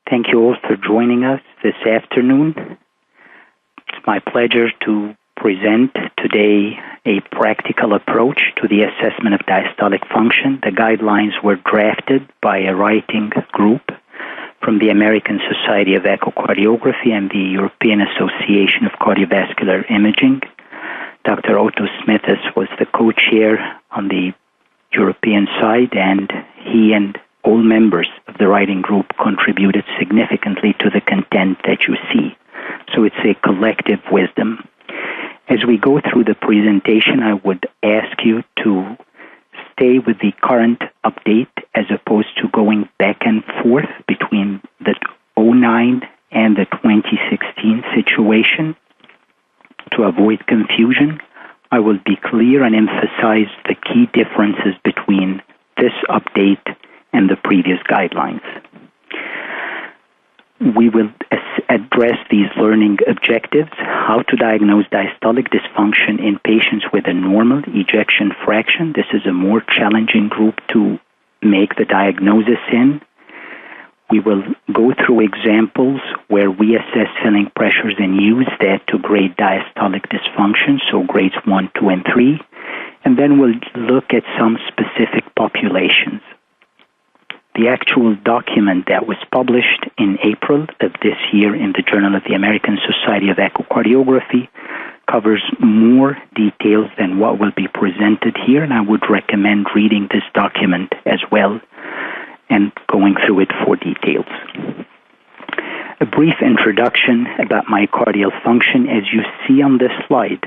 Thank you all for joining us this afternoon. It's my pleasure to present today a practical approach to the assessment of diastolic function. The guidelines were drafted by a writing group from the American Society of Echocardiography and the European Association of Cardiovascular Imaging. Dr. Otto Smithers was the co-chair on the European side, and he and all members of the writing group contributed significantly to the content that you see. So it's a collective wisdom. As we go through the presentation, I would ask you to stay with the current update as opposed to going back and forth between the 2009 and the 2016 situation. To avoid confusion, I will be clear and emphasize the key differences between this update and the previous guidelines. We will address these learning objectives: how to diagnose diastolic dysfunction in patients with a normal ejection fraction. This is a more challenging group to make the diagnosis in. We will go through examples where we assess filling pressures and use that to grade diastolic dysfunction, so grades 1, 2, and 3. And then we'll look at some specific populations. The actual document that was published in April of this year in the Journal of the American Society of Echocardiography covers more details than what will be presented here, and I would recommend reading this document as well and going through it for details. A brief introduction about myocardial function. As you see on this slide,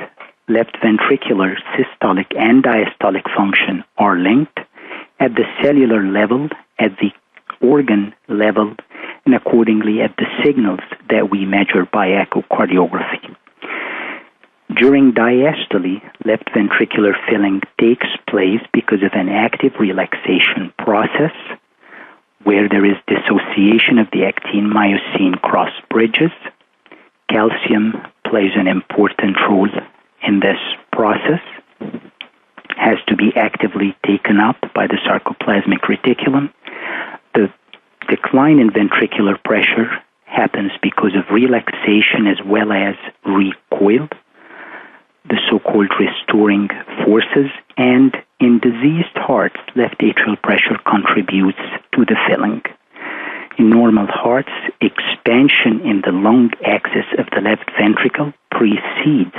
left ventricular systolic and diastolic function are linked at the cellular level, at the organ level, and accordingly at the signals that we measure by echocardiography. During diastole, left ventricular filling takes place because of an active relaxation process where there is dissociation of the actin-myosin cross bridges. Calcium plays an important role in this process, has to be actively taken up by the sarcoplasmic reticulum. The decline in ventricular pressure happens because of relaxation as well as recoil, the so-called restoring forces, and in diseased hearts, left atrial pressure contributes to the filling. In normal hearts, expansion in the lung axis of the left ventricle precedes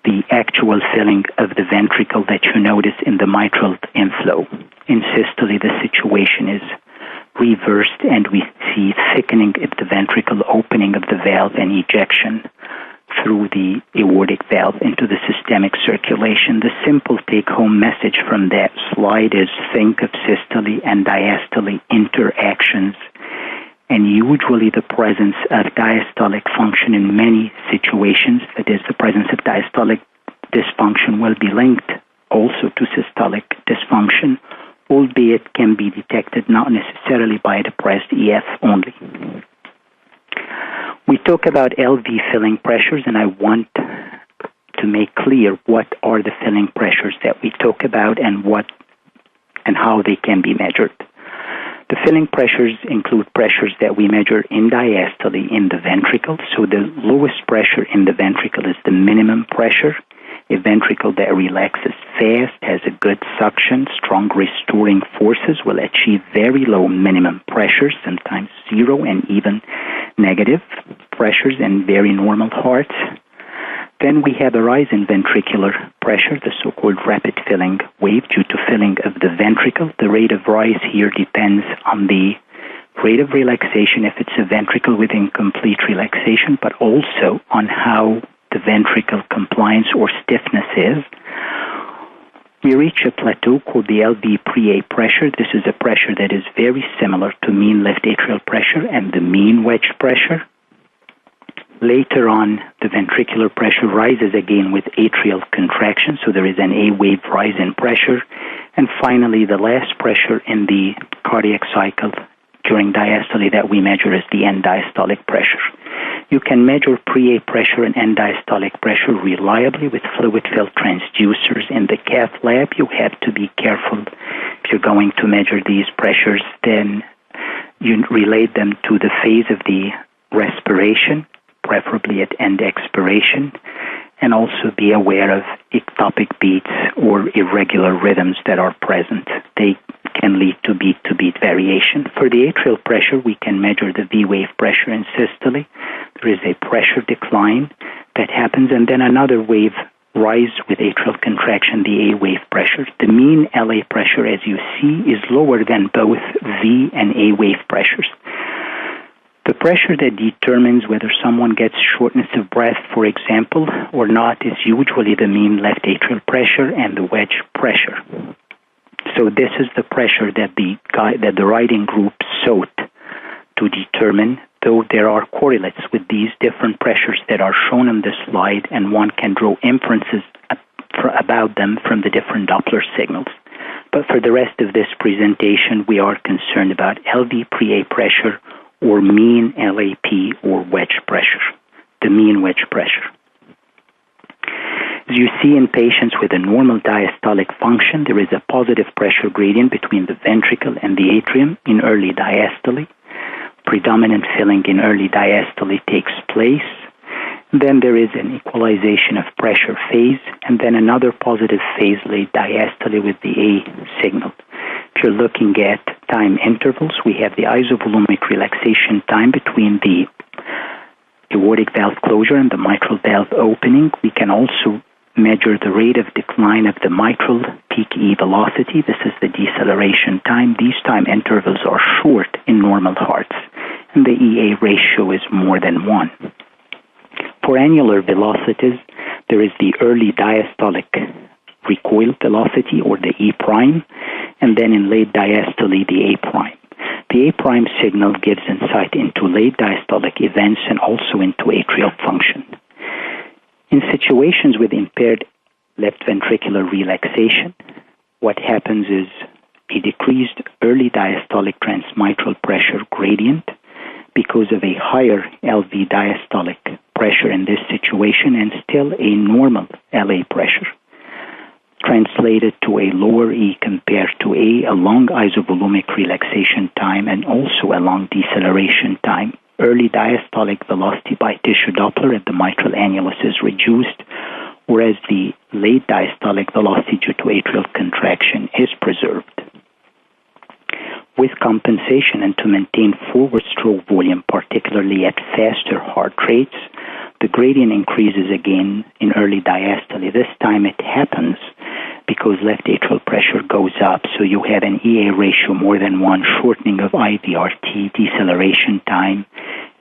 the actual filling of the ventricle that you notice in the mitral inflow. In systole, the situation is reversed, and we see thickening of the ventricle, opening of the valve, and ejection through the aortic valve into the systemic circulation. The simple take-home message from that slide is think of systole and diastole interactions, and usually the presence of diastolic function in many situations, that is, the presence of diastolic dysfunction, will be linked also to systolic dysfunction, albeit can be detected not necessarily by a depressed EF only. We talk about LV filling pressures, and I want to make clear what are the filling pressures that we talk about and how they can be measured. The filling pressures include pressures that we measure in diastole in the ventricle. So the lowest pressure in the ventricle is the minimum pressure. A ventricle that relaxes fast, has a good suction, strong restoring forces will achieve very low minimum pressures, sometimes zero and even negative pressures in very normal hearts. Then we have a rise in ventricular pressure, the so-called rapid filling wave due to filling of the ventricle. The rate of rise here depends on the rate of relaxation, if it's a ventricle with incomplete relaxation, but also on how the ventricle compliance or stiffness is. We reach a plateau called the LV pre-A pressure. This is a pressure that is very similar to mean left atrial pressure and the mean wedge pressure. Later on, the ventricular pressure rises again with atrial contraction, so there is an A-wave rise in pressure. And finally, the last pressure in the cardiac cycle during diastole that we measure is the end diastolic pressure. You can measure pre-A pressure and end diastolic pressure reliably with fluid-filled transducers in the cath lab. You have to be careful if you're going to measure these pressures. Then you relate them to the phase of the respiration, preferably at end expiration, and also be aware of ectopic beats or irregular rhythms that are present. They can lead to beat-to-beat variation. For the atrial pressure, we can measure the V-wave pressure in systole. There is a pressure decline that happens, and then another wave rise with atrial contraction, the A-wave pressure. The mean LA pressure, as you see, is lower than both V and A-wave pressures. The pressure that determines whether someone gets shortness of breath, for example, or not is usually the mean left atrial pressure and the wedge pressure. So this is the pressure that the writing group sought to determine, though there are correlates with these different pressures that are shown on this slide, and one can draw inferences about them from the different Doppler signals. But for the rest of this presentation, we are concerned about LV pre-A pressure or mean LAP or wedge pressure, the mean wedge pressure. As you see in patients with a normal diastolic function, there is a positive pressure gradient between the ventricle and the atrium in early diastole. Predominant filling in early diastole takes place. Then there is an equalization of pressure phase, and then another positive phase late diastole with the A signal. If you're looking at time intervals, we have the isovolumic relaxation time between the aortic valve closure and the mitral valve opening. We can also measure the rate of decline of the mitral peak E velocity. This is the deceleration time. These time intervals are short in normal hearts, and the EA ratio is more than 1. For annular velocities, there is the early diastolic recoil velocity, or the E prime, and then in late diastole, the A prime. The A prime signal gives insight into late diastolic events and also into atrial function. In situations with impaired left ventricular relaxation, what happens is a decreased early diastolic transmitral pressure gradient because of a higher LV diastolic pressure in this situation, and still a normal LA pressure, translated to a lower E compared to A, a long isovolumic relaxation time, and also a long deceleration time. Early diastolic velocity by tissue Doppler at the mitral annulus is reduced, whereas the late diastolic velocity due to atrial contraction is preserved. With compensation and to maintain forward stroke volume, particularly at faster heart rates, the gradient increases again in early diastole. This time it happens because left atrial pressure goes up, so you have an EA ratio more than 1, shortening of IVRT, deceleration time,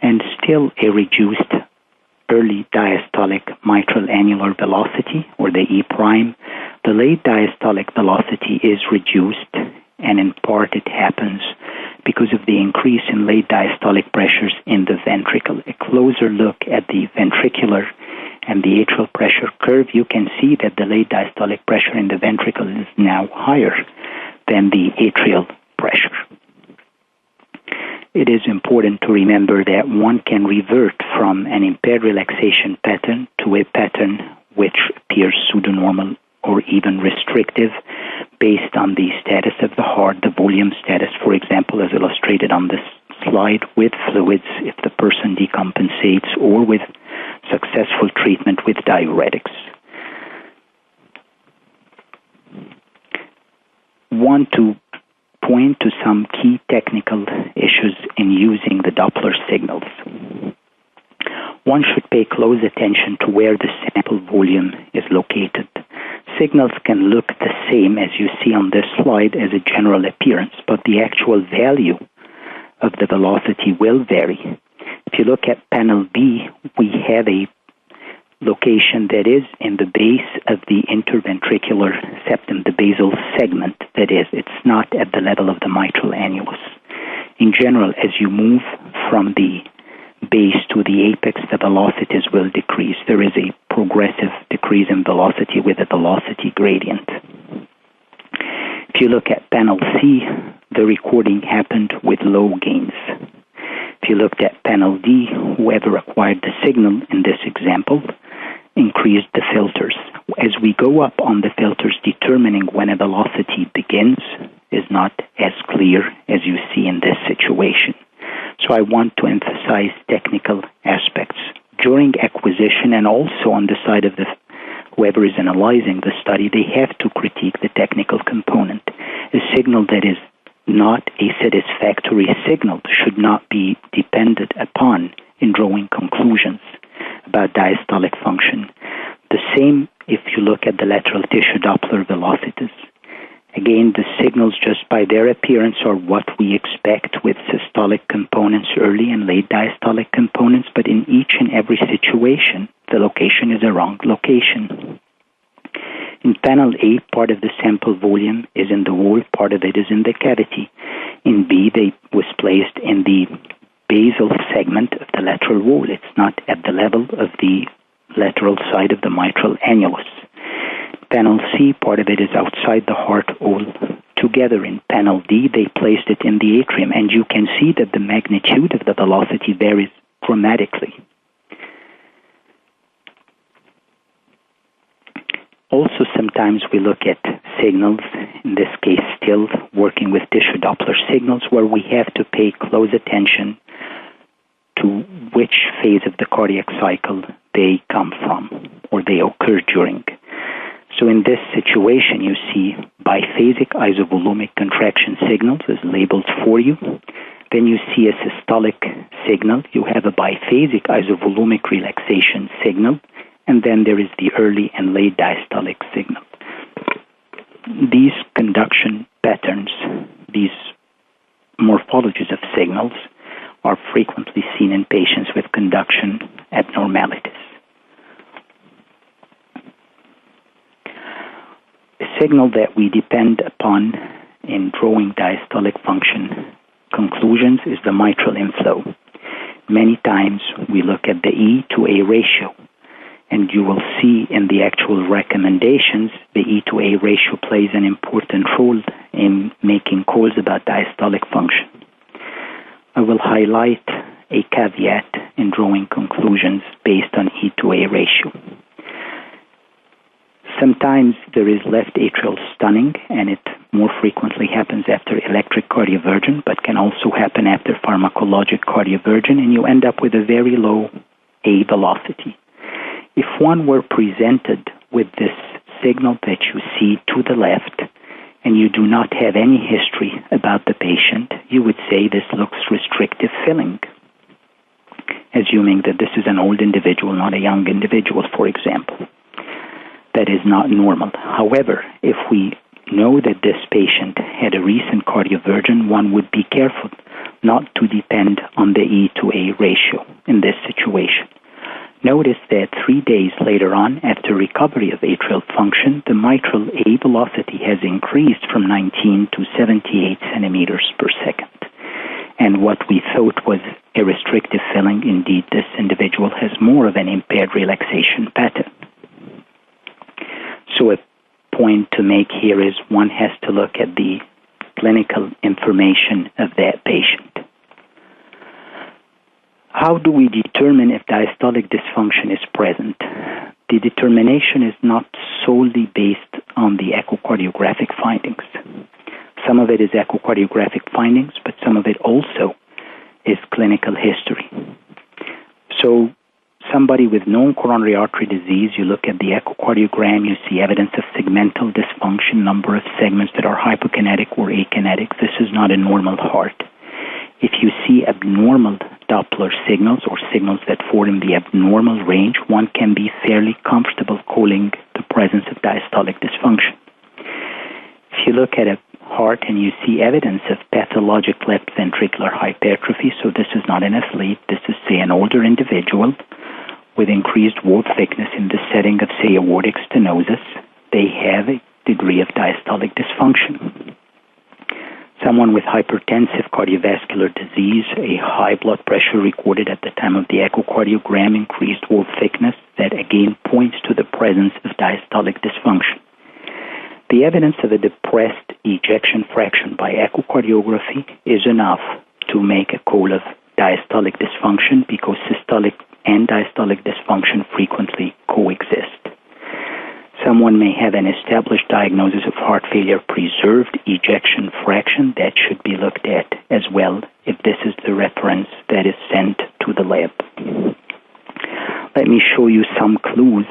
and still a reduced early diastolic mitral annular velocity, or the E prime. The late diastolic velocity is reduced, and in part it happens because of the increase in late diastolic pressures in the ventricle. A closer look at the ventricular and the atrial pressure curve, you can see that the late diastolic pressure in the ventricle is now higher than the atrial pressure. It is important to remember that one can revert from an impaired relaxation pattern to a pattern which appears pseudonormal or even restrictive based on the status of the heart, the volume status, for example, as illustrated on this slide, with fluids if the person decompensates, or with successful treatment with diuretics. Want to point to some key technical issues in using the Doppler signals. One should pay close attention to where the sample volume is located. Signals can look the same, as you see on this slide, as a general appearance, but the actual value of the velocity will vary. If you look at panel B, we have a location that is in the base of the interventricular septum, the basal segment, that is, it's not at the level of the mitral annulus. In general, as you move from the base to the apex, the velocities will decrease. There is a progressive decrease in velocity with a velocity gradient. If you look at panel C, the recording happened with low gains. If you looked at panel D, whoever acquired the signal in this example increased the filters. As we go up on the filters, determining when a velocity begins is not as clear as you see in this situation. So I want to emphasize technical aspects. During acquisition and also on the side of whoever is analyzing the study, they have to critique the technical component. A signal that is not a satisfactory signal should not be depended upon in drawing conclusions about diastolic function. The same if you look at the lateral tissue Doppler velocities. Again, the signals just by their appearance are what we expect with systolic components, early and late diastolic components, but in each and every situation, the location is a wrong location. In panel A, part of the sample volume is in the wall, part of it is in the cavity. In B, they was placed in the basal segment of the lateral wall. It's not at the level of the lateral side of the mitral annulus. Panel C, part of it is outside the heart altogether. In panel D, they placed it in the atrium, and you can see that the magnitude of the velocity varies dramatically. Also, sometimes we look at signals, in this case still working with tissue Doppler signals, where we have to pay close attention to which phase of the cardiac cycle they come from or they occur during. So in this situation, you see biphasic isovolumic contraction signals is labeled for you. Then you see a systolic signal. You have a biphasic isovolumic relaxation signal. And then there is the early and late diastolic signal. These conduction patterns, these morphologies of signals, are frequently seen in patients with conduction abnormalities. A signal that we depend upon in drawing diastolic function conclusions is the mitral inflow. Many times we look at the E to A ratio, and you will see in the actual recommendations the E to A ratio plays an important role in making calls about diastolic function. I will highlight a caveat in drawing conclusions based on E to A ratio. Sometimes there is left atrial stunning, and it more frequently happens after electric cardioversion, but can also happen after pharmacologic cardioversion, and you end up with a very low A velocity. If one were presented with this signal that you see to the left, and you do not have any history about the patient, you would say this looks restrictive filling, assuming that this is an old individual, not a young individual, for example. That is not normal. However, if we know that this patient had a recent cardioversion, one would be careful not to depend on the E to A ratio in this situation. Notice that 3 days later on, after recovery of atrial function, the mitral A velocity has increased from 19 to 78 centimeters per second. And what we thought was a restrictive filling, indeed, this individual has more of an impaired relaxation pattern. So a point to make here is one has to look at the clinical information of that patient. How do we determine if diastolic dysfunction is present? The determination is not solely based on the echocardiographic findings. Some of it is echocardiographic findings, but some of it also is clinical history. So somebody with known coronary artery disease, you look at the echocardiogram, you see evidence of segmental dysfunction, number of segments that are hypokinetic or akinetic. This is not a normal heart. If you see abnormal Doppler signals or signals that fall in the abnormal range, one can be fairly comfortable calling the presence of diastolic dysfunction. If you look at a heart and you see evidence of pathologic left ventricular hypertrophy, so this is not an athlete, this is, say, an older individual with increased wall thickness in the setting of, say, aortic stenosis, they have a degree of diastolic dysfunction. Someone with hypertensive cardiovascular disease, a high blood pressure recorded at the time of the echocardiogram, increased wall thickness, that again points to the presence of diastolic dysfunction. The evidence of a depressed ejection fraction by echocardiography is enough to make a call of diastolic dysfunction because systolic and diastolic dysfunction frequently coexist. Someone may have an established diagnosis of heart failure, preserved ejection fraction. That should be looked at as well if this is the reference that is sent to the lab. Let me show you some clues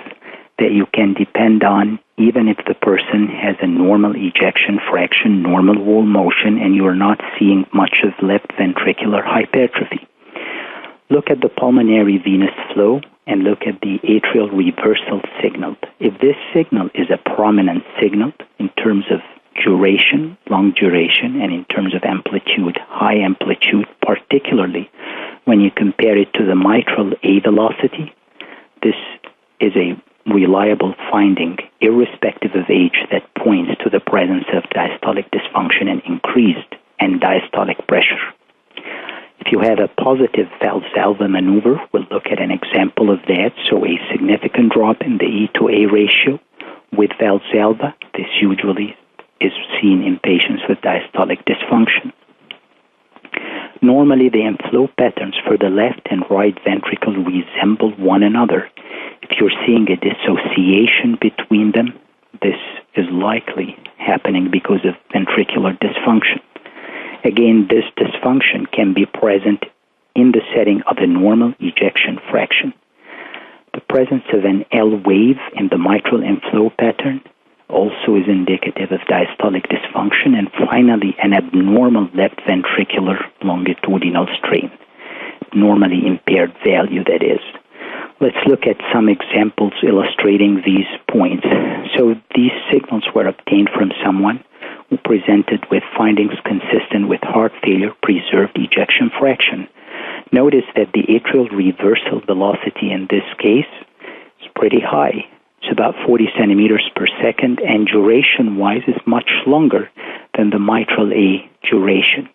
that you can depend on even if the person has a normal ejection fraction, normal wall motion, and you are not seeing much of left ventricular hypertrophy. Look at the pulmonary venous flow and look at the atrial reversal signal. If this signal is a prominent signal in terms of duration, long duration, and in terms of amplitude, high amplitude, particularly when you compare it to the mitral A velocity, this is a reliable finding, irrespective of age, that points to the presence of diastolic dysfunction and increased end diastolic pressure. If you have a positive Valsalva maneuver, we'll look at an example of that. So a significant drop in the E to A ratio with Valsalva. This usually is seen in patients with diastolic dysfunction. Normally, the inflow patterns for the left and right ventricle resemble one another. If you're seeing a dissociation between them, this is likely happening because of ventricular dysfunction. Again, this dysfunction can be present in the setting of a normal ejection fraction. The presence of an L wave in the mitral inflow pattern also is indicative of diastolic dysfunction. And finally, an abnormal left ventricular longitudinal strain, normally impaired value, that is. Let's look at some examples illustrating these points. So these signals were obtained from someone who presented with findings consistent with heart failure, preserved ejection fraction. Notice that the atrial reversal velocity in this case is pretty high. It's about 40 centimeters per second, and duration-wise is much longer than the mitral A duration.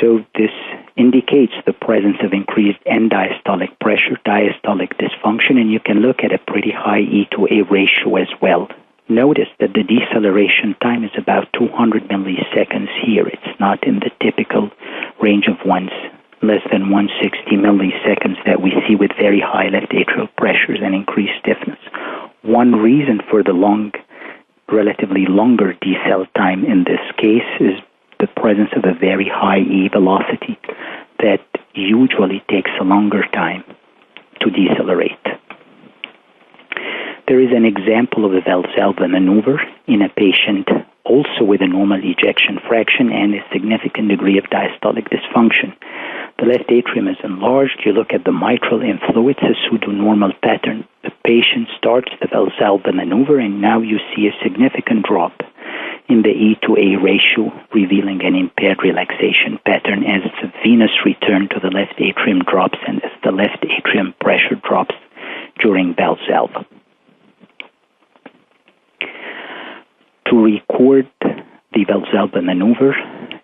So this indicates the presence of increased end diastolic pressure, diastolic dysfunction, and you can look at a pretty high E to A ratio as well. Notice that the deceleration time is about 200 milliseconds here. It's not in the typical range of less than 160 milliseconds that we see with very high left atrial pressures and increased stiffness. One reason for the relatively longer decel time in this case is the presence of a very high E velocity that usually takes a longer time to decelerate. There is an example of a Valsalva maneuver in a patient also with a normal ejection fraction and a significant degree of diastolic dysfunction. The left atrium is enlarged. You look at the mitral inflow. It's a pseudo-normal pattern. The patient starts the Valsalva maneuver, and now you see a significant drop in the E to A ratio, revealing an impaired relaxation pattern as the venous return to the left atrium drops and as the left atrium pressure drops during Valsalva. To record the Valsalva maneuver,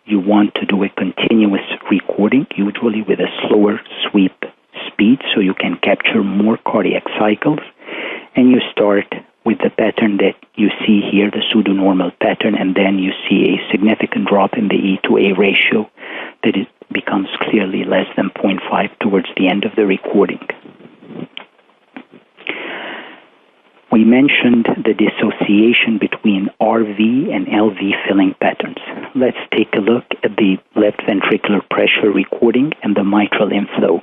you want to do a continuous recording, usually with a slower sweep speed, so you can capture more cardiac cycles. And you start with the pattern that you see here, the pseudo-normal pattern, and then you see a significant drop in the E to A ratio that it becomes clearly less than 0.5 towards the end of the recording. We mentioned the dissociation between RV and LV filling patterns. Let's take a look at the left ventricular pressure recording and the mitral inflow.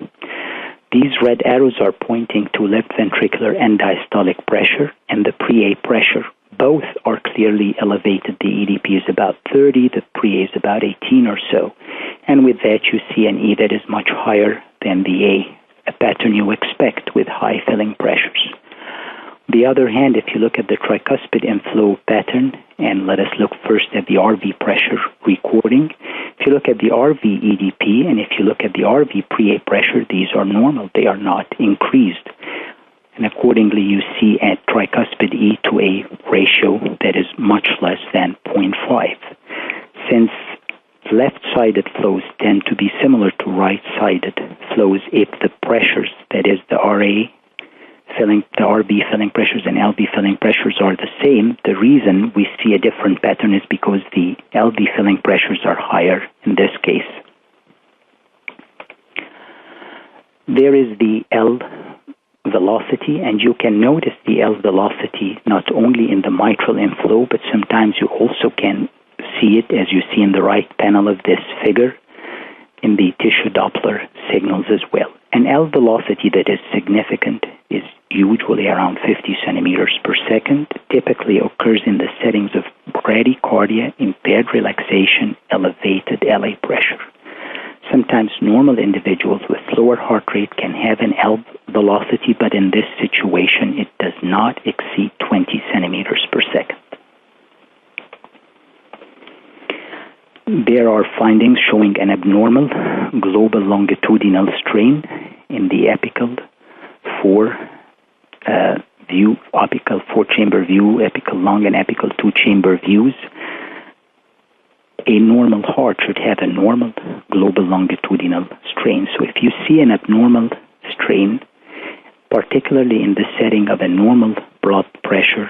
These red arrows are pointing to left ventricular end diastolic pressure and the pre-A pressure. Both are clearly elevated. The EDP is about 30, the pre-A is about 18 or so. And with that, you see an E that is much higher than the a pattern you expect with high filling pressures. On the other hand, if you look at the tricuspid inflow pattern, and let us look first at the RV pressure recording. If you look at the RV EDP, and if you look at the RV pre-A pressure, these are normal. They are not increased. And accordingly, you see a tricuspid E to A ratio that is much less than 0.5. Since left-sided flows tend to be similar to right-sided flows if the pressures, that is the the RB filling pressures and LV filling pressures are the same, the reason we see a different pattern is because the LV filling pressures are higher in this case. There is the L velocity, and you can notice the L velocity not only in the mitral inflow, but sometimes you also can see it, as you see in the right panel of this figure, in the tissue Doppler signals as well. An L velocity that is significant is usually around 50 centimeters per second, typically occurs in the settings of bradycardia, impaired relaxation, elevated LA pressure. Sometimes normal individuals with lower heart rate can have an L velocity, but in this situation, it does not exceed 20 centimeters per second. There are findings showing an abnormal global longitudinal strain in the apical four-chamber view, apical long and apical two-chamber views. A normal heart should have a normal global longitudinal strain. So if you see an abnormal strain, particularly in the setting of a normal blood pressure,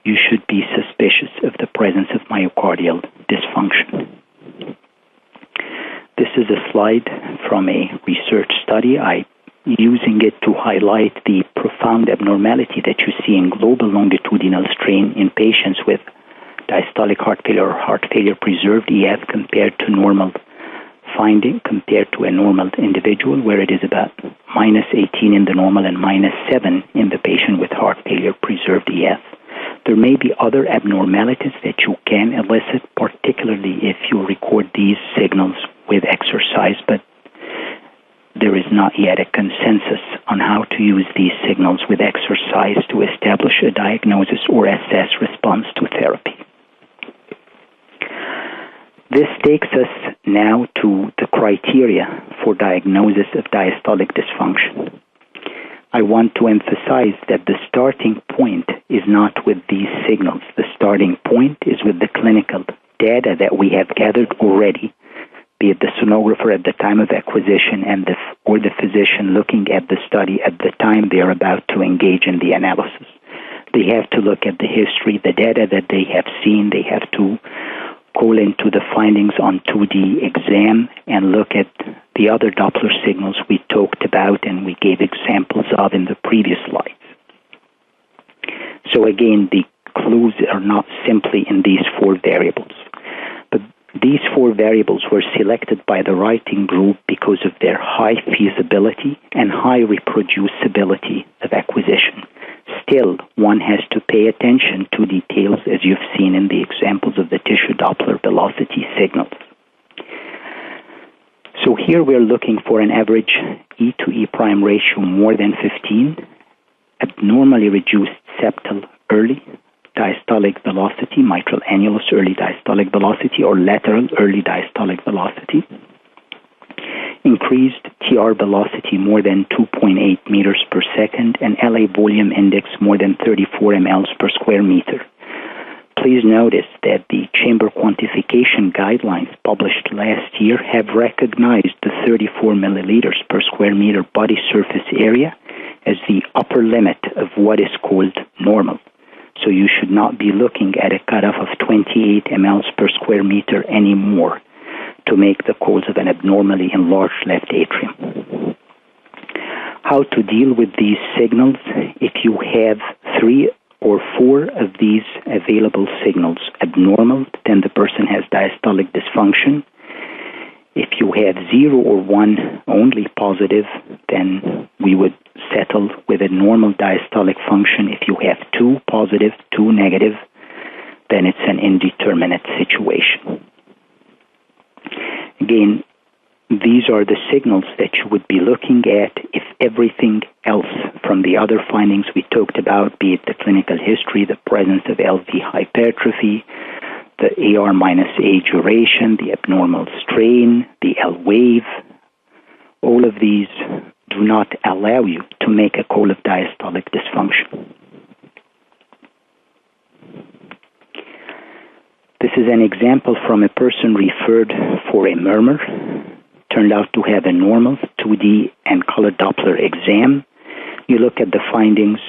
you should be suspicious of the presence of myocardial dysfunction. This is a slide from a research study. I'm using it to highlight the profound abnormality that you see in global longitudinal strain in patients with diastolic heart failure or heart failure preserved EF compared to normal finding, compared to a normal individual, where it is about minus 18 in the normal and minus 7 in the patient with heart failure preserved EF. There may be other abnormalities that you can elicit, particularly if you record these signals with exercise, but there is not yet a consensus on how to use these signals with exercise to establish a diagnosis or assess response to therapy. This takes us now to the criteria for diagnosis of diastolic dysfunction. I want to emphasize that the starting point is not with these signals. The starting point is with the clinical data that we have gathered already, be it the sonographer at the time of acquisition or the physician looking at the study at the time they are about to engage in the analysis. They have to look at the history, the data that they have seen. They have to call into the findings on 2D exam and look at the other Doppler signals we talked about and we gave examples of in the previous slides. So again, the clues are not simply in these four variables. But these four variables were selected by the writing group because of their high feasibility and high reproducibility of acquisition. Still, one has to pay attention to details, as you've seen in the examples of the tissue Doppler velocity signals. So here we're looking for an average E to E prime ratio more than 15, abnormally reduced septal early diastolic velocity, mitral annulus early diastolic velocity, or lateral early diastolic velocity, increased TR velocity more than 2.8 meters per second, and LA volume index more than 34 mLs per square meter. Please notice that the chamber quantification guidelines published last year have recognized the 34 milliliters per square meter body surface area as the upper limit of what is called normal. So you should not be looking at a cutoff of 28 mLs per square meter anymore to make the cause of an abnormally enlarged left atrium. How to deal with these signals? If you have 3 or 4 of these available signals abnormal, then the person has diastolic dysfunction. If you have 0 or 1 only positive, then we would settle with a normal diastolic function. If you have 2 positive, 2 negative, then it's an indeterminate situation. Again, these are the signals that you would be looking at if everything else from the other findings we talked about, be it the clinical history, the presence of LV hypertrophy, the AR minus A duration, the abnormal strain, the L wave, all of these do not allow you to make a call of diastolic dysfunction. This is an example from a person referred for a murmur, turned out to have a normal 2D and color Doppler exam. You look at the findings,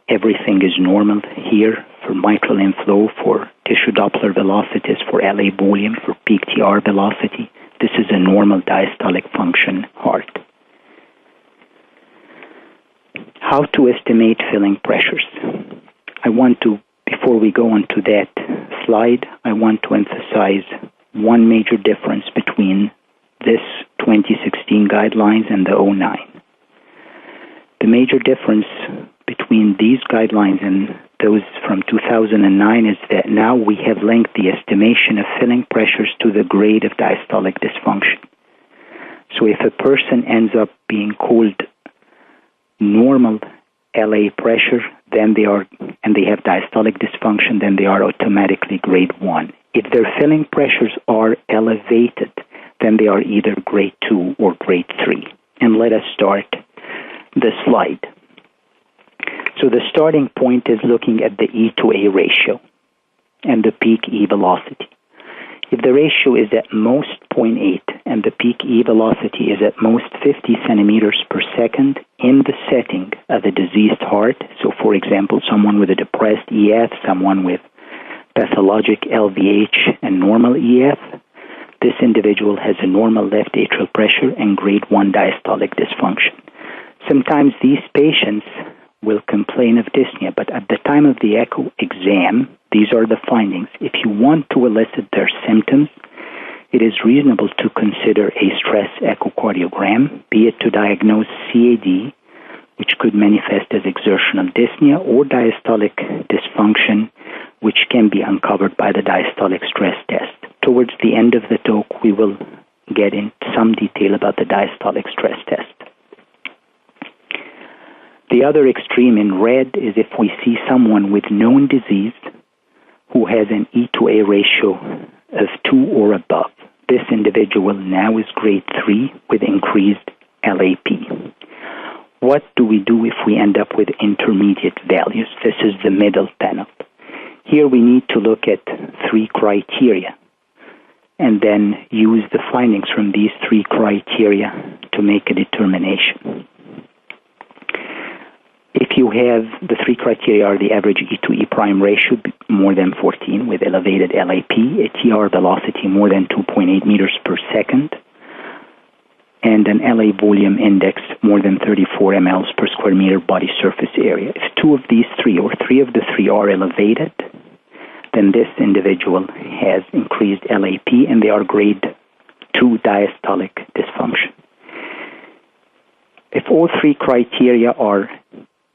everything is normal here for mitral inflow, for tissue Doppler velocities, for LA volume, for peak TR velocity. This is a normal diastolic function heart. How to estimate filling pressures. Before we go on to that slide, I want to emphasize one major difference between this 2016 guidelines and the 09. The major difference between these guidelines and those from 2009 is that now we have linked the estimation of filling pressures to the grade of diastolic dysfunction. So if a person ends up being called normal LA pressure, then they have diastolic dysfunction, then they are automatically grade 1. If their filling pressures are elevated, then they are either grade 2 or grade 3. And let us start the slide. So the starting point is looking at the E to A ratio and the peak E velocity. If the ratio is at most 0.8 and the peak E velocity is at most 50 centimeters per second in the setting of a diseased heart, so for example, someone with a depressed EF, someone with pathologic LVH and normal EF, this individual has a normal left atrial pressure and grade 1 diastolic dysfunction. Sometimes these patients will complain of dyspnea, but at the time of the echo exam, these are the findings. If you want to elicit their symptoms, it is reasonable to consider a stress echocardiogram, be it to diagnose CAD, which could manifest as exertional dyspnea, or diastolic dysfunction, which can be uncovered by the diastolic stress test. Towards the end of the talk, we will get into some detail about the diastolic stress test. The other extreme in red is if we see someone with known disease who has an E to A ratio of 2 or above. This individual now is grade 3 with increased LAP. What do we do if we end up with intermediate values? This is the middle panel. Here we need to look at 3 criteria and then use the findings from these 3 criteria to make a determination. If you have, the 3 criteria are the average E to E prime ratio more than 14 with elevated LAP, a TR velocity more than 2.8 meters per second, and an LA volume index more than 34 mLs per square meter body surface area. If 2 of these 3 or 3 of the 3 are elevated, then this individual has increased LAP and they are grade 2 diastolic dysfunction. If all 3 criteria are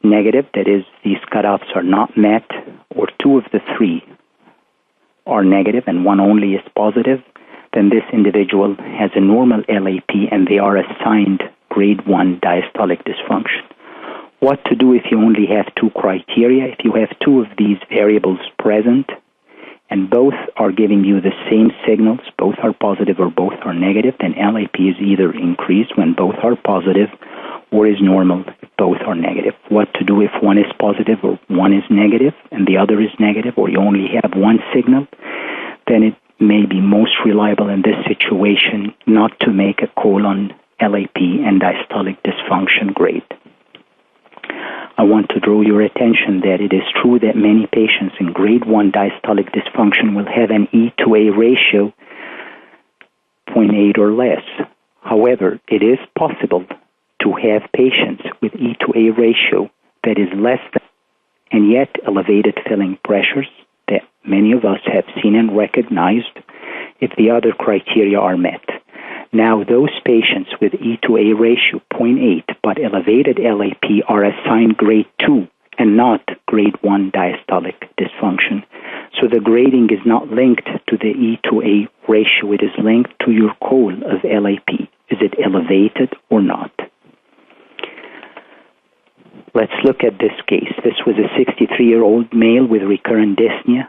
negative, that is, these cutoffs are not met, or 2 of the 3 are negative and 1 only is positive, then this individual has a normal LAP and they are assigned grade 1 diastolic dysfunction. What to do if you only have 2 criteria? If you have 2 of these variables present and both are giving you the same signals, both are positive or both are negative, then LAP is either increased when both are positive or is normal if both are negative. What to do if one is positive or one is negative and the other is negative, or you only have one signal? Then it may be most reliable in this situation not to make a call on LAP and diastolic dysfunction grade. I want to draw your attention that it is true that many patients in grade 1 diastolic dysfunction will have an E to A ratio 0.8 or less. However, it is possible to have patients with E to A ratio that is less than and yet elevated filling pressures that many of us have seen and recognized if the other criteria are met. Now, those patients with E to A ratio 0.8 but elevated LAP are assigned grade 2 and not grade 1 diastolic dysfunction. So the grading is not linked to the E to A ratio. It is linked to your call of LAP. Is it elevated or not? Let's look at this case. This was a 63-year-old male with recurrent dyspnea,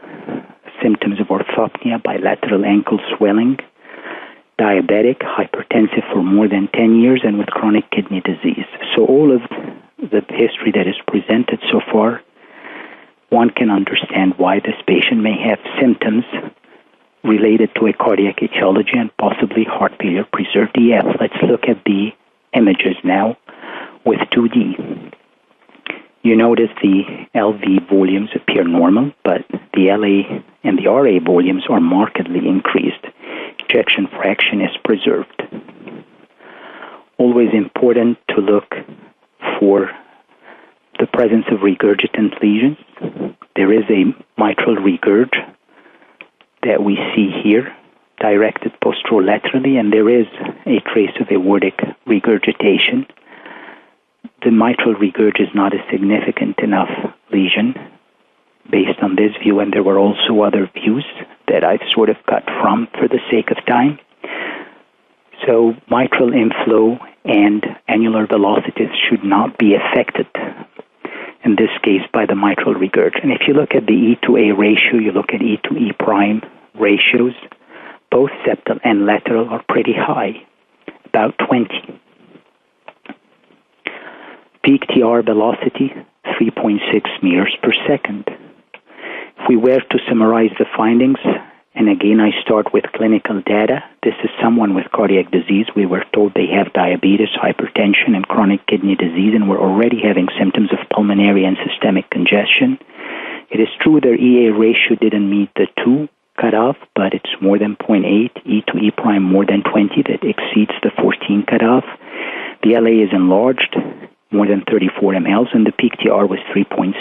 symptoms of orthopnea, bilateral ankle swelling, diabetic, hypertensive for more than 10 years, and with chronic kidney disease. So all of the history that is presented so far, one can understand why this patient may have symptoms related to a cardiac etiology and possibly heart failure preserved EF. Let's look at the images now with 2D. You notice the LV volumes appear normal, but the LA and the RA volumes are markedly increased. Ejection fraction is preserved. Always important to look for the presence of regurgitant lesions. There is a mitral regurg that we see here, directed posterolaterally, and there is a trace of aortic regurgitation. The mitral regurg is not a significant enough lesion based on this view, and there were also other views that I've sort of cut from for the sake of time. So mitral inflow and annular velocities should not be affected, in this case, by the mitral regurg. And if you look at the E to A ratio, you look at E to E prime ratios, both septal and lateral are pretty high, about 20. Peak TR velocity, 3.6 meters per second. If we were to summarize the findings, and again I start with clinical data, this is someone with cardiac disease. We were told they have diabetes, hypertension, and chronic kidney disease, and were already having symptoms of pulmonary and systemic congestion. It is true their EA ratio didn't meet the 2 cutoff, but it's more than 0.8, E to E prime more than 20, that exceeds the 14 cutoff. The LA is enlarged, more than 34 mLs, and the peak TR was 3.6.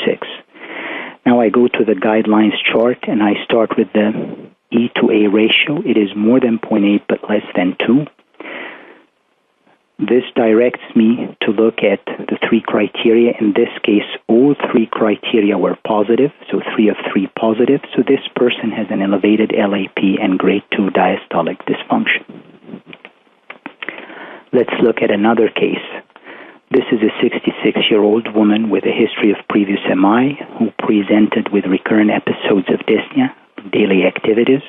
Now I go to the guidelines chart, and I start with the E to A ratio. It is more than 0.8, but less than 2. This directs me to look at the 3 criteria. In this case, all 3 criteria were positive, so 3 of 3 positive. So this person has an elevated LAP and grade 2 diastolic dysfunction. Let's look at another case. This is a 66-year-old woman with a history of previous MI who presented with recurrent episodes of dyspnea, daily activities,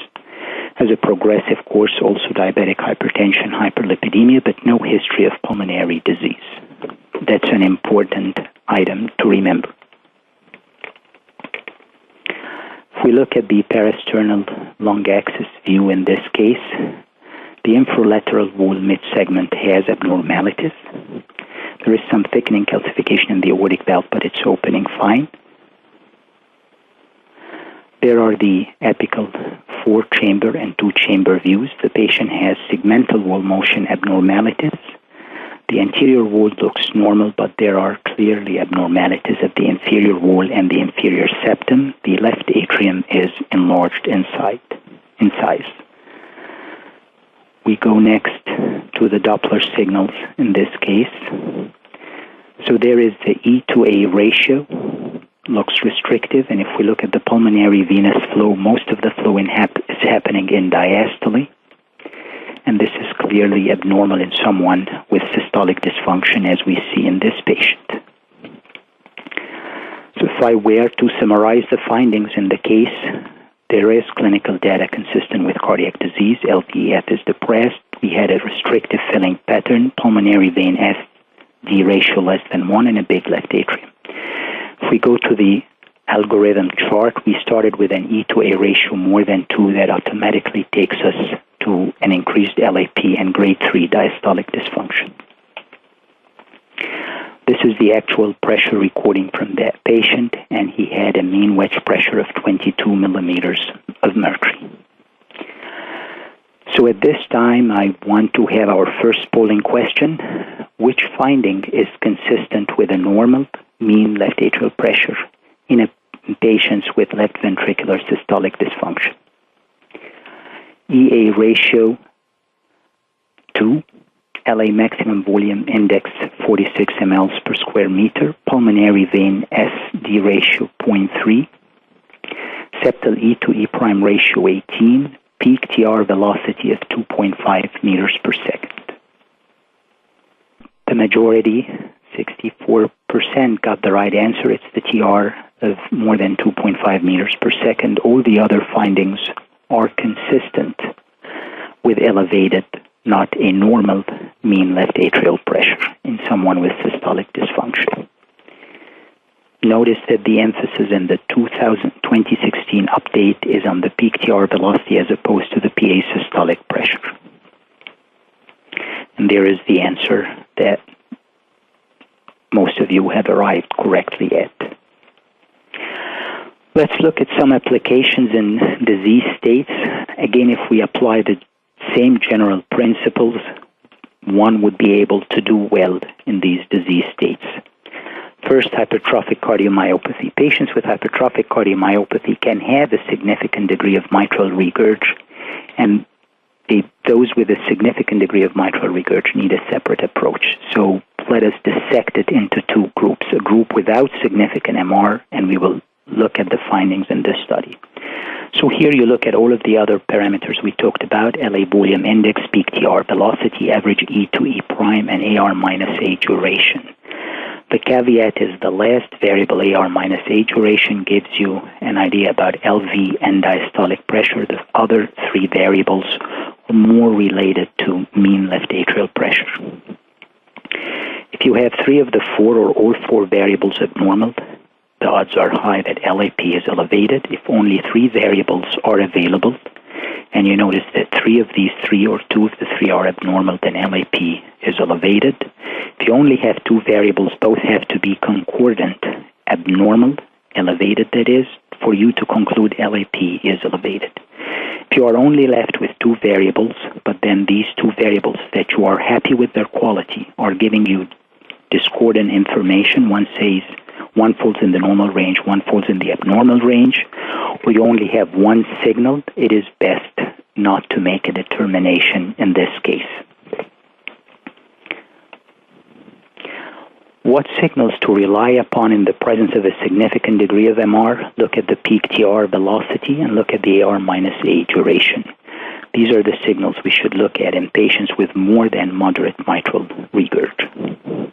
has a progressive course, also diabetic hypertension, hyperlipidemia, but no history of pulmonary disease. That's an important item to remember. If we look at the parasternal lung axis view in this case, the infralateral wall mid-segment has abnormalities. There is some thickening calcification in the aortic valve, but it's opening fine. There are the apical 4-chamber and 2-chamber views. The patient has segmental wall motion abnormalities. The anterior wall looks normal, but there are clearly abnormalities of the inferior wall and the inferior septum. The left atrium is enlarged in size. We go next to the Doppler signals in this case. So there is the E to A ratio, looks restrictive, and if we look at the pulmonary venous flow, most of the flow is happening in diastole, and this is clearly abnormal in someone with systolic dysfunction, as we see in this patient. So if I were to summarize the findings in the case, there is clinical data consistent with cardiac disease. LVEF is depressed. We had a restrictive filling pattern, pulmonary vein SD ratio less than 1, and a big left atrium. If we go to the algorithm chart, we started with an E to A ratio more than 2 that automatically takes us to an increased LAP and grade 3 diastolic dysfunction. This is the actual pressure recording from that patient, and he had a mean wedge pressure of 22 millimeters of mercury. So at this time, I want to have our first polling question. Which finding is consistent with a normal mean left atrial pressure in patients with left ventricular systolic dysfunction? EA ratio 2, LA maximum volume index 46 mLs per square meter, pulmonary vein SD ratio 0.3, septal E to E prime ratio 18, peak TR velocity of 2.5 meters per second. The majority, 64%, got the right answer. It's the TR of more than 2.5 meters per second. All the other findings are consistent with elevated, not a normal mean left atrial pressure in someone with systolic dysfunction. Notice that the emphasis in the 2016 update is on the peak TR velocity as opposed to the PA systolic pressure. And there is the answer that most of you have arrived correctly at. Let's look at some applications in disease states. Again, if we apply the same general principles, one would be able to do well in these disease states. First, hypertrophic cardiomyopathy. Patients with hypertrophic cardiomyopathy can have a significant degree of mitral regurg, and those with a significant degree of mitral regurg need a separate approach. So let us dissect it into two groups, a group without significant MR, and we will look at the findings in this study. So here you look at all of the other parameters we talked about, LA volume index, peak TR velocity, average E to E prime, and AR minus A duration. The caveat is the last variable, AR minus A duration, gives you an idea about LV and diastolic pressure. The other three variables are more related to mean left atrial pressure. If you have three of the four or all four variables abnormal, the odds are high that LAP is elevated. If only three variables are available, and you notice that three of these three or two of the three are abnormal, then LAP is elevated. If you only have two variables, both have to be concordant, abnormal, elevated that is, for you to conclude LAP is elevated. If you are only left with two variables, but then these two variables that you are happy with their quality are giving you discordant information, one says one falls in the normal range, one falls in the abnormal range, or you only have one signal, it is best not to make a determination in this case. What signals to rely upon in the presence of a significant degree of MR? Look at the peak TR velocity and look at the AR minus A duration. These are the signals we should look at in patients with more than moderate mitral regurg.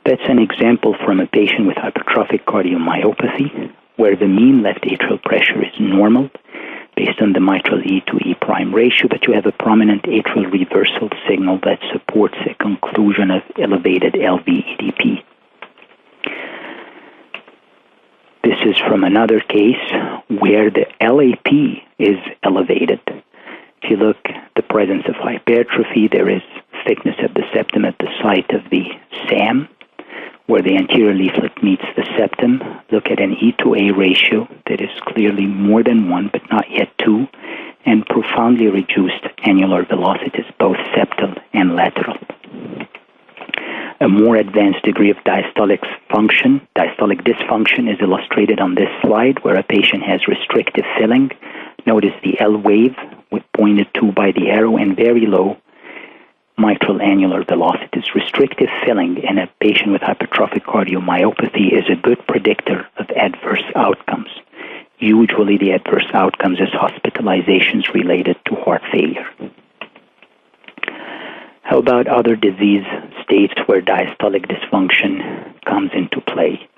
That's an example from a patient with hypertrophic cardiomyopathy, where the mean left atrial pressure is normal based on the mitral E to E prime ratio, but you have a prominent atrial reversal signal that supports a conclusion of elevated LV EDP. This is from another case where the LAP is elevated. If you look at the presence of hypertrophy, there is thickness of the septum at the site of the SAM, where the anterior leaflet meets the septum. Look at an E to A ratio that is clearly more than 1, but not yet 2, and profoundly reduced annular velocities, both septal and lateral. A more advanced degree of diastolic dysfunction is illustrated on this slide, where a patient has restrictive filling. Notice the L wave pointed to by the arrow and very low mitral annular velocities. Restrictive filling in a patient with hypertrophic cardiomyopathy is a good predictor of adverse outcomes. Usually the adverse outcomes is hospitalizations related to heart failure. How about other disease states where diastolic dysfunction comes into play?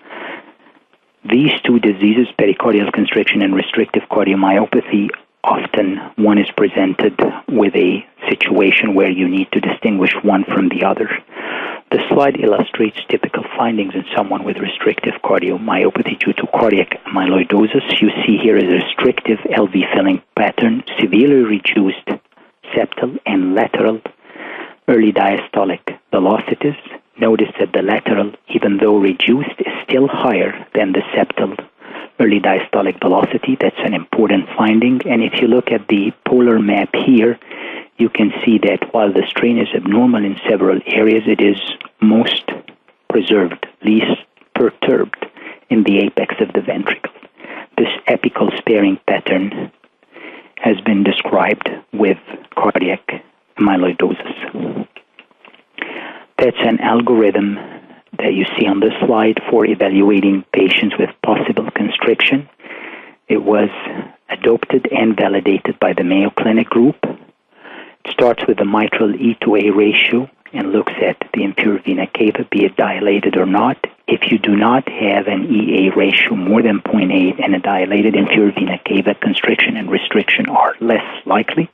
These two diseases, pericardial constriction and restrictive cardiomyopathy, often one is presented with a situation where you need to distinguish one from the other. The slide illustrates typical findings in someone with restrictive cardiomyopathy due to cardiac amyloidosis. You see here a restrictive LV filling pattern, severely reduced septal and lateral early diastolic velocities. Notice that the lateral, even though reduced, is still higher than the septal early diastolic velocity. That's an important finding. And if you look at the polar map here, you can see that while the strain is abnormal in several areas, it is most preserved, least perturbed in the apex of the ventricle. This apical sparing pattern has been described with cardiac amyloidosis. That's an algorithm that you see on this slide for evaluating patients with possible constriction. It was adopted and validated by the Mayo Clinic group. It starts with the mitral E to A ratio and looks at the inferior vena cava, be it dilated or not. If you do not have an EA ratio more than 0.8 and a dilated inferior vena cava, constriction and restriction are less likely.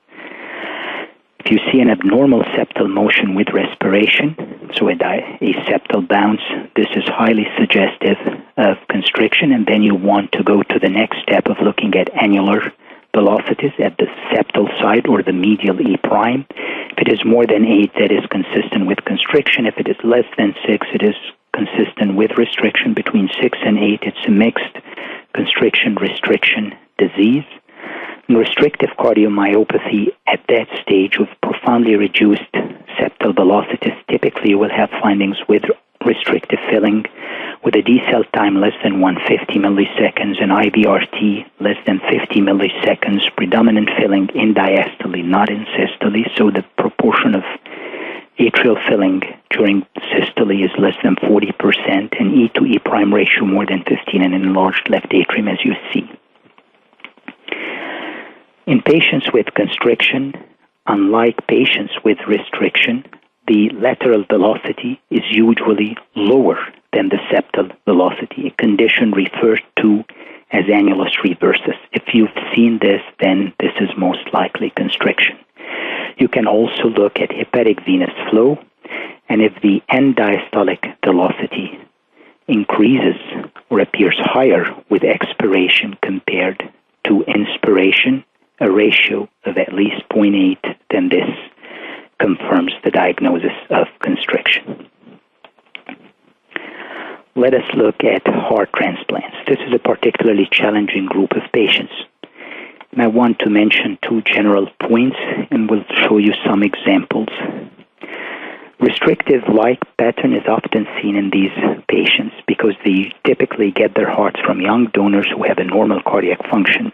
If you see an abnormal septal motion with respiration, so a septal bounce, this is highly suggestive of constriction, and then you want to go to the next step of looking at annular velocities at the septal side or the medial E prime. If it is more than 8, that is consistent with constriction. If it is less than 6, it is consistent with restriction. Between 6 and 8, it's a mixed constriction-restriction disease. In restrictive cardiomyopathy, at that stage of profoundly reduced septal velocities, typically you will have findings with restrictive filling, with a decel time less than 150 milliseconds and IVRT less than 50 milliseconds, predominant filling in diastole, not in systole, so the proportion of atrial filling during systole is less than 40%, and E to E prime ratio more than 15, and enlarged left atrium, as you see. In patients with constriction, unlike patients with restriction, the lateral velocity is usually lower than the septal velocity, a condition referred to as annulus reversus. If you've seen this, then this is most likely constriction. You can also look at hepatic venous flow, and if the end diastolic velocity increases or appears higher with expiration compared to inspiration, a ratio of at least 0.8, then this confirms the diagnosis of constriction. Let us look at heart transplants. This is a particularly challenging group of patients. And I want to mention two general points, and we'll show you some examples. Restrictive like pattern is often seen in these patients because they typically get their hearts from young donors who have a normal cardiac function.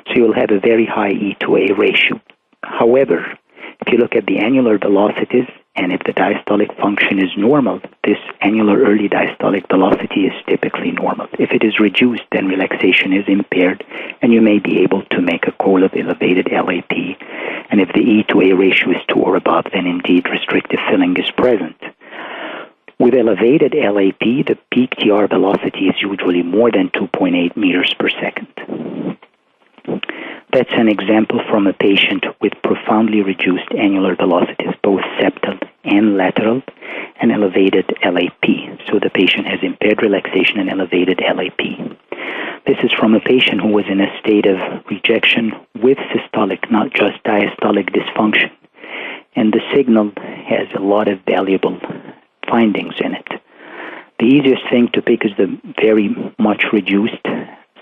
So you'll have a very high E to A ratio. However, if you look at the annular velocities, and if the diastolic function is normal, this annular early diastolic velocity is typically normal. If it is reduced, then relaxation is impaired, and you may be able to make a call of elevated LAP. And if the E to A ratio is 2 or above, then indeed restrictive filling is present. With elevated LAP, the peak TR velocity is usually more than 2.8 meters per second. That's an example from a patient with profoundly reduced annular velocities, both septal and lateral, and elevated LAP. So the patient has impaired relaxation and elevated LAP. This is from a patient who was in a state of rejection with systolic, not just diastolic dysfunction. And the signal has a lot of valuable findings in it. The easiest thing to pick is the very much reduced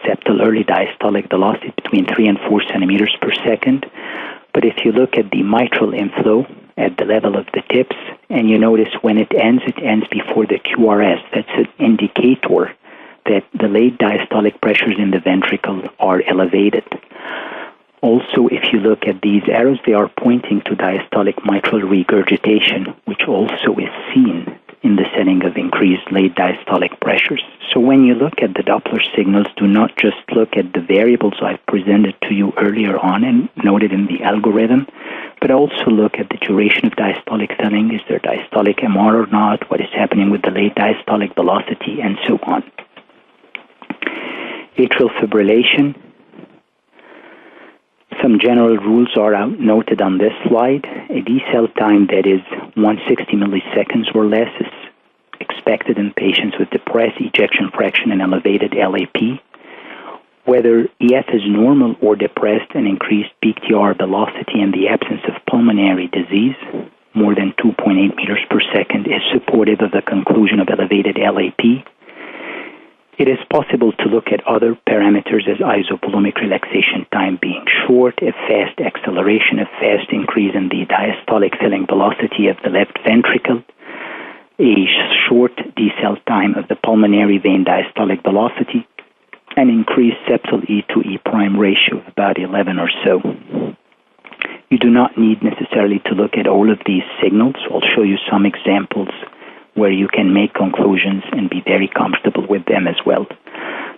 septal early diastolic velocity between 3 and 4 centimeters per second. But if you look at the mitral inflow at the level of the tips, and you notice when it ends before the QRS. That's an indicator that the late diastolic pressures in the ventricle are elevated. Also, if you look at these arrows, they are pointing to diastolic mitral regurgitation, which also is seen in the setting of increased late diastolic pressures. So when you look at the Doppler signals, do not just look at the variables I've presented to you earlier on and noted in the algorithm, but also look at the duration of diastolic filling. Is there diastolic MR or not? What is happening with the late diastolic velocity, and so on. Atrial fibrillation. Some general rules are noted on this slide. A decel time that is 160 milliseconds or less is expected in patients with depressed ejection fraction and elevated LAP. Whether EF is normal or depressed, and increased peak TR velocity in the absence of pulmonary disease, more than 2.8 meters per second, is supportive of the conclusion of elevated LAP. It is possible to look at other parameters as isovolumic relaxation time being short, a fast acceleration, a fast increase in the diastolic filling velocity of the left ventricle, a short decel time of the pulmonary vein diastolic velocity, an increased septal E to E prime ratio of about 11 or so. You do not need necessarily to look at all of these signals. I'll show you some examples where you can make conclusions and be very comfortable with them as well.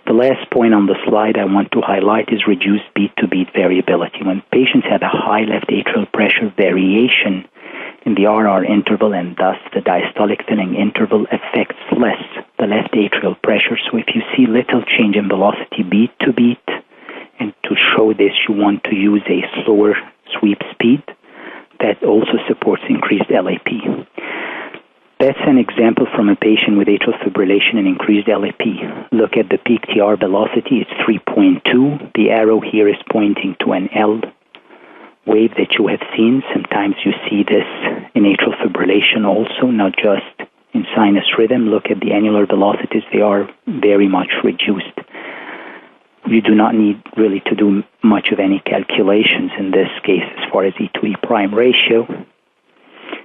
The last point on the slide I want to highlight is reduced beat-to-beat variability. When patients have a high left atrial pressure variation in the RR interval, and thus the diastolic filling interval affects less the left atrial pressure. So if you see little change in velocity beat-to-beat, and to show this you want to use a slower sweep speed, that also supports increased LAP. That's an example from a patient with atrial fibrillation and increased LAP. Look at the peak TR velocity, it's 3.2. The arrow here is pointing to an L wave that you have seen. Sometimes you see this in atrial fibrillation also, not just in sinus rhythm. Look at the annular velocities, they are very much reduced. You do not need really to do much of any calculations in this case as far as E to E prime ratio.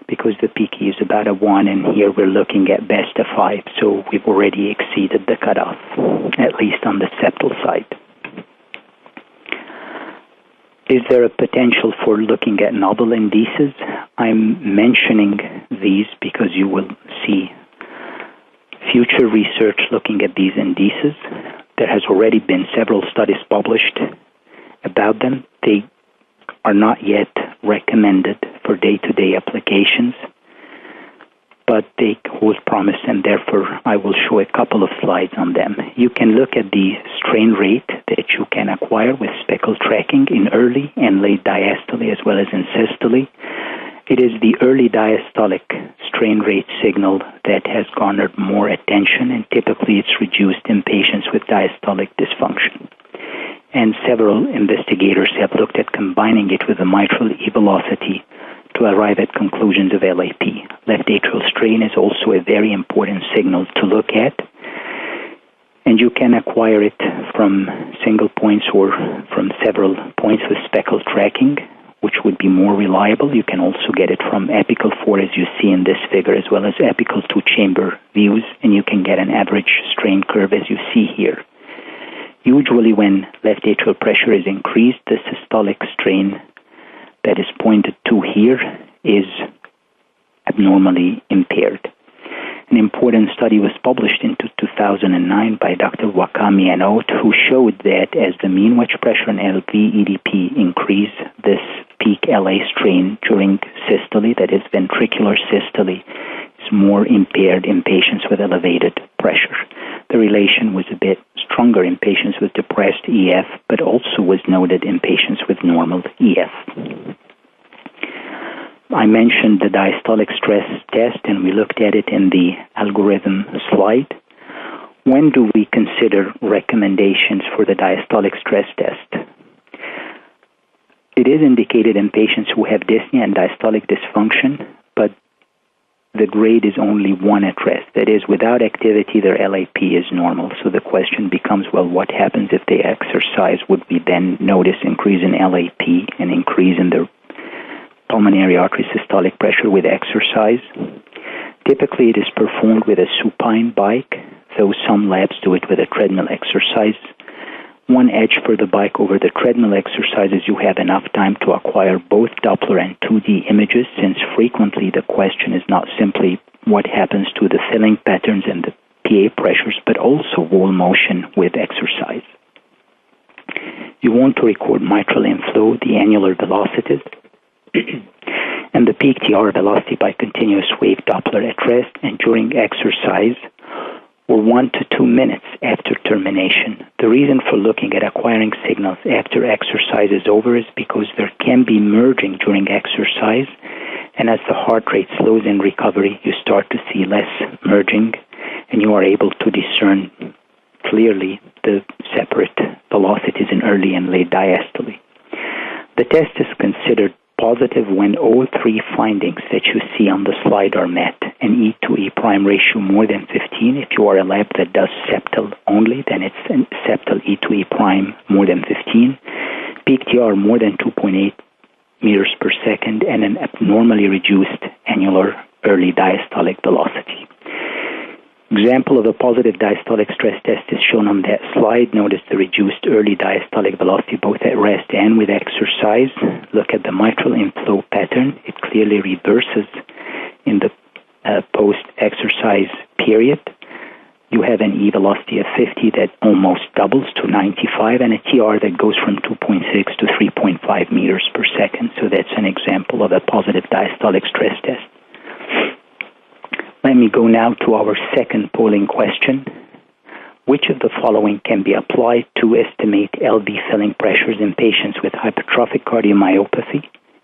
because the peak is about a 1, and here we're looking at best of 5, so we've already exceeded the cutoff, at least on the septal side. Is there a potential for looking at novel indices? I'm mentioning these because you will see future research looking at these indices. There has already been several studies published about them. They are not yet recommended for day-to-day applications, but they hold promise, and therefore I will show a couple of slides on them. You can look at the strain rate that you can acquire with speckle tracking in early and late diastole as well as in systole. It is the early diastolic strain rate signal that has garnered more attention, and typically it's reduced in patients with diastolic dysfunction. And several investigators have looked at combining it with the mitral e-velocity to arrive at conclusions of LAP. Left atrial strain is also a very important signal to look at, and you can acquire it from single points or from several points with speckle tracking, which would be more reliable. You can also get it from apical 4, as you see in this figure, as well as apical 2 chamber views, and you can get an average strain curve as you see here. Usually when left atrial pressure is increased, the systolic strain that is pointed to here is abnormally impaired. An important study was published in 2009 by Dr. Wakami and Oat, who showed that as the mean wedge pressure and LV-EDP increase, this peak LA strain during systole, that is ventricular systole, is more impaired in patients with elevated pressure. The relation was a bit stronger in patients with depressed EF, but also was noted in patients with normal EF. I mentioned the diastolic stress test, and we looked at it in the algorithm slide. When do we consider recommendations for the diastolic stress test? It is indicated in patients who have dyspnea and diastolic dysfunction, but the grade is only 1 at rest. That is, without activity, their LAP is normal. So the question becomes, well, what happens if they exercise? Would we then notice increase in LAP and increase in the pulmonary artery systolic pressure with exercise? Typically, it is performed with a supine bike, though some labs do it with a treadmill exercise. One edge for the bike over the treadmill exercise is you have enough time to acquire both Doppler and 2D images, since frequently the question is not simply what happens to the filling patterns and the PA pressures, but also wall motion with exercise. You want to record mitral inflow, the annular velocities, and the peak TR velocity by continuous wave Doppler at rest and during exercise, or 1 to 2 minutes after termination. The reason for looking at acquiring signals after exercise is over is because there can be merging during exercise, and as the heart rate slows in recovery, you start to see less merging, and you are able to discern clearly the separate velocities in early and late diastole. The test is considered positive when all 3 findings that you see on the slide are met: an E to E prime ratio more than 15. If you are a lab that does septal only, then it's a septal E to E prime more than 15. Peak TR more than 2.8 meters per second, and an abnormally reduced annular early diastolic velocity. Example of a positive diastolic stress test is shown on that slide. Notice the reduced early diastolic velocity both at rest and with exercise. Look at the mitral inflow pattern. It clearly reverses in the post-exercise period. You have an E velocity of 50 that almost doubles to 95, and a TR that goes from 2.6 to 3.5 meters per second. So that's an example of a positive diastolic stress test. Let me go now to our second polling question. Which of the following can be applied to estimate LV filling pressures in patients with hypertrophic cardiomyopathy,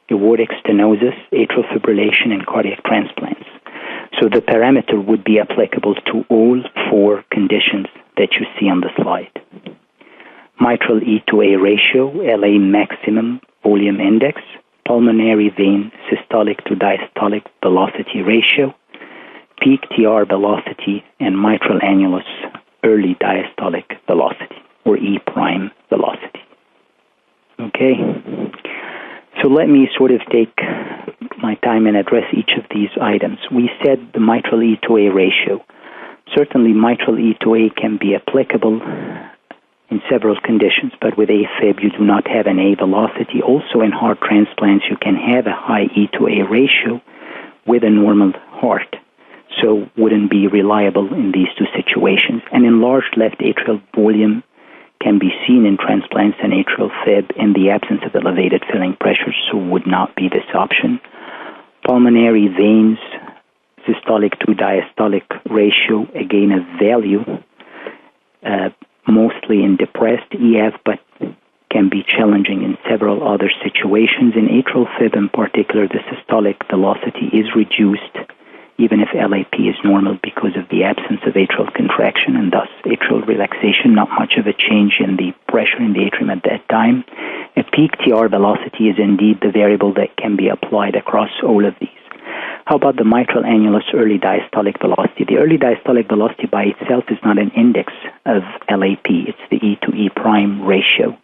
aortic stenosis, atrial fibrillation, and cardiac transplants? So the parameter would be applicable to all 4 conditions that you see on the slide. Mitral E to A ratio, LA maximum volume index, pulmonary vein systolic to diastolic velocity ratio, peak TR velocity, and mitral annulus early diastolic velocity, or E prime velocity. Okay, So let me sort of take my time and address each of these items. We said the mitral E to A ratio. Certainly mitral E to A can be applicable in several conditions, but with AFib you do not have an A velocity. Also in heart transplants you can have a high E to A ratio with a normal heart, so wouldn't be reliable in these two situations. An enlarged left atrial volume can be seen in transplants and atrial fib in the absence of elevated filling pressure, so would not be this option. Pulmonary veins, systolic to diastolic ratio, again a value, mostly in depressed EF, but can be challenging in several other situations. In atrial fib in particular, the systolic velocity is reduced even if LAP is normal because of the absence of atrial contraction and thus atrial relaxation, not much of a change in the pressure in the atrium at that time. A peak TR velocity is indeed the variable that can be applied across all of these. How about the mitral annulus early diastolic velocity? The early diastolic velocity by itself is not an index of LAP. It's the E to E prime ratio.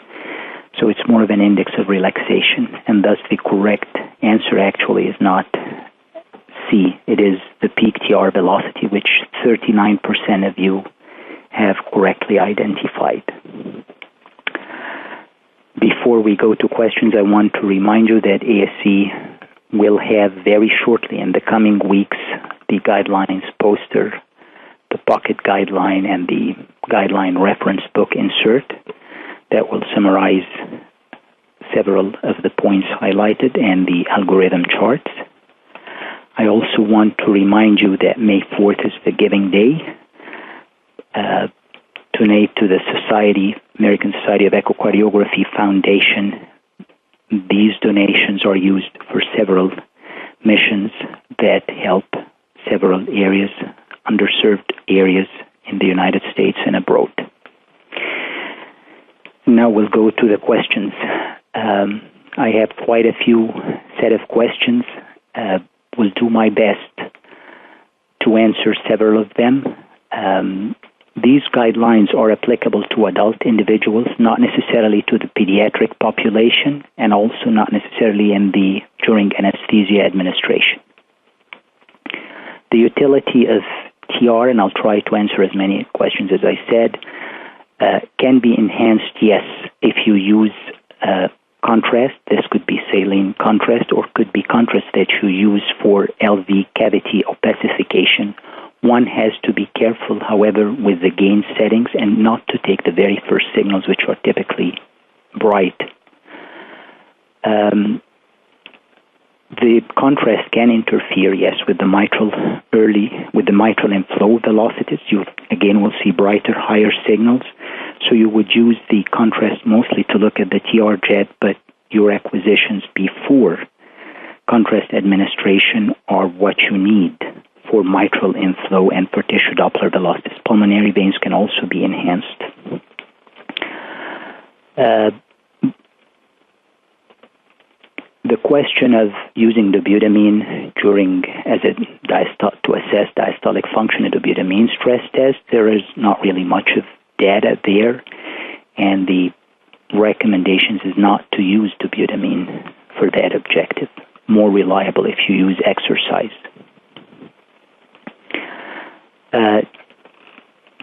So it's more of an index of relaxation, and thus the correct answer actually is not C. It is the peak TR velocity, which 39% of you have correctly identified. Before we go to questions, I want to remind you that ASC will have very shortly in the coming weeks the guidelines poster, the pocket guideline, and the guideline reference book insert that will summarize several of the points highlighted and the algorithm charts. I also want to remind you that May 4th is the Giving Day. Donate to the American Society of Echocardiography Foundation. These donations are used for several missions that help several areas, underserved areas in the United States and abroad. Now we'll go to the questions. I have quite a few set of questions. Will do my best to answer several of them. These guidelines are applicable to adult individuals, not necessarily to the pediatric population, and also not necessarily during anesthesia administration. The utility of TR, and I'll try to answer as many questions as I said, can be enhanced, yes, if you use contrast. This could be saline contrast or could be contrast that you use for LV cavity opacification. One has to be careful, however, with the gain settings and not to take the very first signals, which are typically bright. The contrast can interfere, yes, with the mitral inflow velocities. You again will see brighter, higher signals. So you would use the contrast mostly to look at the TR jet, but your acquisitions before contrast administration are what you need for mitral inflow and for tissue Doppler velocities. Pulmonary veins can also be enhanced. The question of using dobutamine to assess diastolic function in dobutamine stress test, there is not really much of data there, and the recommendations is not to use dobutamine for that objective. More reliable if you use exercise.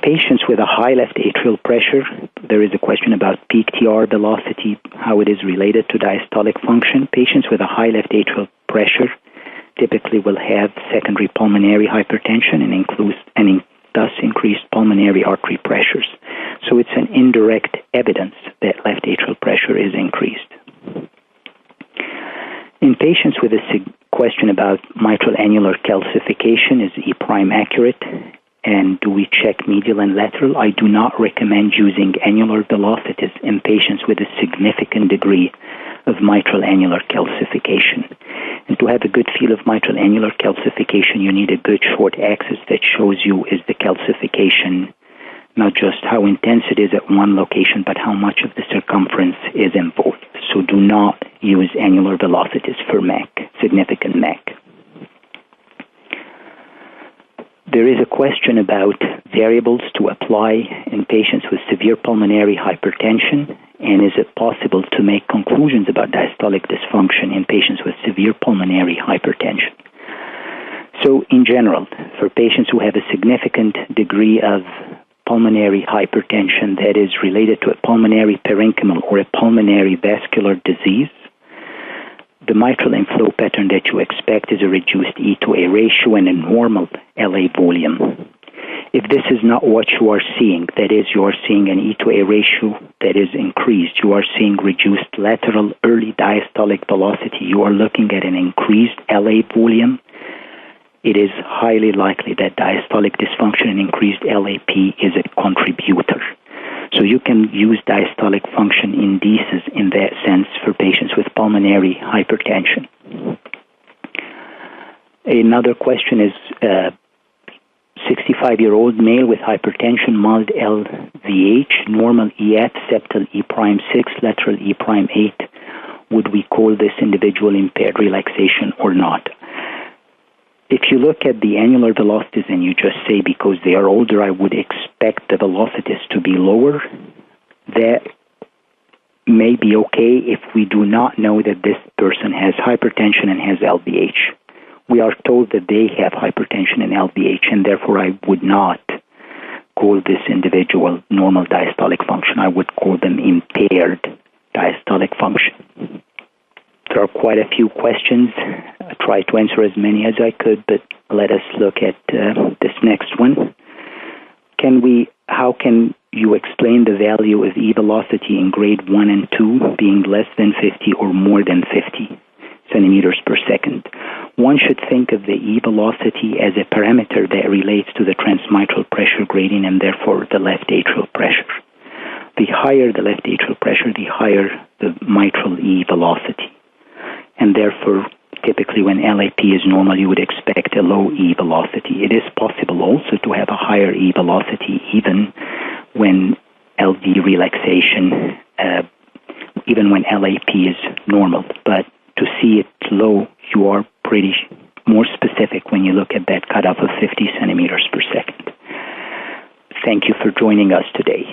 Patients with a high left atrial pressure, there is a question about peak TR velocity, how it is related to diastolic function. Patients with a high left atrial pressure typically will have secondary pulmonary hypertension and thus increased pulmonary artery pressures. So it's an indirect evidence that left atrial pressure is increased. In patients with a question about mitral annular calcification, is E' accurate? And do we check medial and lateral? I do not recommend using annular velocities in patients with a significant degree of mitral annular calcification. And to have a good feel of mitral annular calcification, you need a good short axis that shows you is the calcification, not just how intense it is at one location, but how much of the circumference is involved. So do not use annular velocities for MAC, significant MAC. There is a question about variables to apply in patients with severe pulmonary hypertension And is it possible to make conclusions about diastolic dysfunction in patients with severe pulmonary hypertension? So in general, for patients who have a significant degree of pulmonary hypertension that is related to a pulmonary parenchymal or a pulmonary vascular disease, the mitral inflow pattern that you expect is a reduced E to A ratio and a normal LA volume. If this is not what you are seeing, that is, you are seeing an E to A ratio that is increased, you are seeing reduced lateral early diastolic velocity, you are looking at an increased LA volume, it is highly likely that diastolic dysfunction and increased LAP is a contributor. So you can use diastolic function indices in that sense for patients with pulmonary hypertension. Another question is 65-year-old male with hypertension, mild LVH, normal EF, septal E'6, lateral E'8. Would we call this individual impaired relaxation or not? If you look at the annular velocities and you just say because they are older, I would expect the velocities to be lower, that may be okay if we do not know that this person has hypertension and has LVH. We are told that they have hypertension and LVH, and therefore I would not call this individual normal diastolic function. I would call them impaired diastolic function. There are quite a few questions. I tried to answer as many as I could, but let us look at this next one. How can you explain the value of E velocity in grade 1 and 2 being less than 50 or more than 50 centimeters per second? One should think of the E velocity as a parameter that relates to the transmitral pressure gradient and therefore the left atrial pressure. The higher the left atrial pressure, the higher the mitral E velocity. And therefore, typically when LAP is normal, you would expect a low E velocity. It is possible also to have a higher E velocity even when LV relaxation, even when LAP is normal. But to see it low, you are pretty more specific when you look at that cutoff of 50 centimeters per second. Thank you for joining us today.